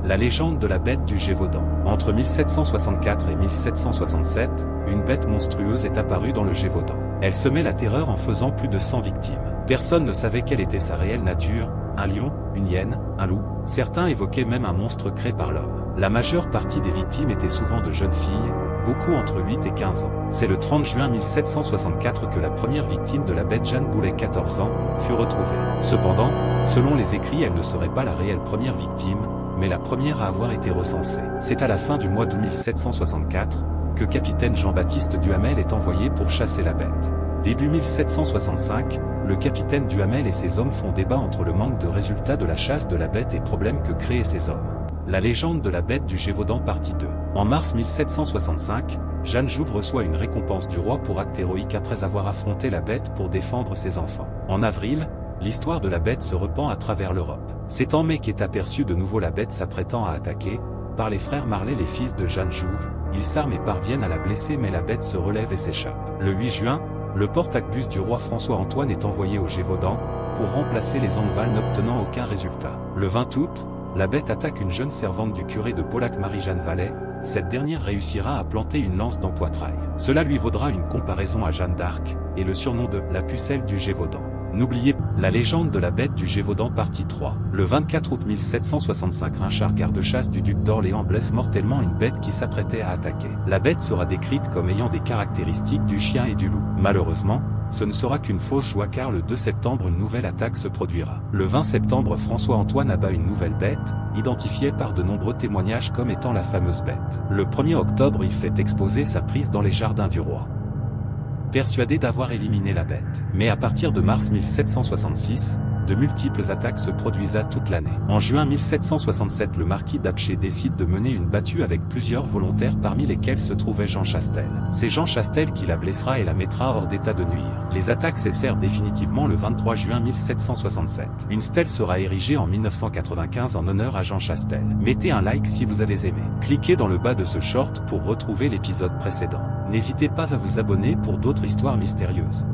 La légende de la bête du Gévaudan. Entre 1764 et 1767, une bête monstrueuse est apparue dans le Gévaudan. Elle semait la terreur en faisant plus de 100 victimes. Personne ne savait quelle était sa réelle nature, un lion, une hyène, un loup. Certains évoquaient même un monstre créé par l'homme. La majeure partie des victimes étaient souvent de jeunes filles, beaucoup entre 8 et 15 ans. C'est le 30 juin 1764 que la première victime de la bête Jeanne Boulet, 14 ans, fut retrouvée. Cependant, selon les écrits, elle ne serait pas la réelle première victime, mais la première à avoir été recensée. C'est à la fin du mois d'août 1764 que capitaine Jean-Baptiste Duhamel est envoyé pour chasser la bête. Début 1765, le capitaine Duhamel et ses hommes font débat entre le manque de résultats de la chasse de la bête et problèmes que créaient ces hommes. La légende de la bête du Gévaudan partie 2. En mars 1765, Jeanne Jouve reçoit une récompense du roi pour acte héroïque après avoir affronté la bête pour défendre ses enfants. En avril, l'histoire de la bête se répand à travers l'Europe. C'est en mai qu'est aperçue de nouveau la bête s'apprêtant à attaquer, par les frères Marley, les fils de Jeanne Jouve. Ils s'arment et parviennent à la blesser, mais la bête se relève et s'échappe. Le 8 juin, le porte-arquebus du roi François-Antoine est envoyé au Gévaudan, pour remplacer les Enneval, n'obtenant aucun résultat. Le 20 août, la bête attaque une jeune servante du curé de Paulac, Marie-Jeanne Vallet. Cette dernière réussira à planter une lance dans poitrail. Cela lui vaudra une comparaison à Jeanne d'Arc, et le surnom de « la pucelle du Gévaudan ». N'oubliez pas la légende de la bête du Gévaudan partie 3. Le 24 août 1765, un char garde-chasse du duc d'Orléans blesse mortellement une bête qui s'apprêtait à attaquer. La bête sera décrite comme ayant des caractéristiques du chien et du loup. Malheureusement, ce ne sera qu'une fausse joie car le 2 septembre une nouvelle attaque se produira. Le 20 septembre, François-Antoine abat une nouvelle bête, identifiée par de nombreux témoignages comme étant la fameuse bête. Le 1er octobre, il fait exposer sa prise dans les jardins du roi, persuadé d'avoir éliminé la bête. Mais à partir de mars 1766, de multiples attaques se produisent toute l'année. En juin 1767, le marquis d'Apcher décide de mener une battue avec plusieurs volontaires parmi lesquels se trouvait Jean Chastel. C'est Jean Chastel qui la blessera et la mettra hors d'état de nuire. Les attaques cessèrent définitivement le 23 juin 1767. Une stèle sera érigée en 1995 en honneur à Jean Chastel. Mettez un like si vous avez aimé. Cliquez dans le bas de ce short pour retrouver l'épisode précédent. N'hésitez pas à vous abonner pour d'autres histoires mystérieuses.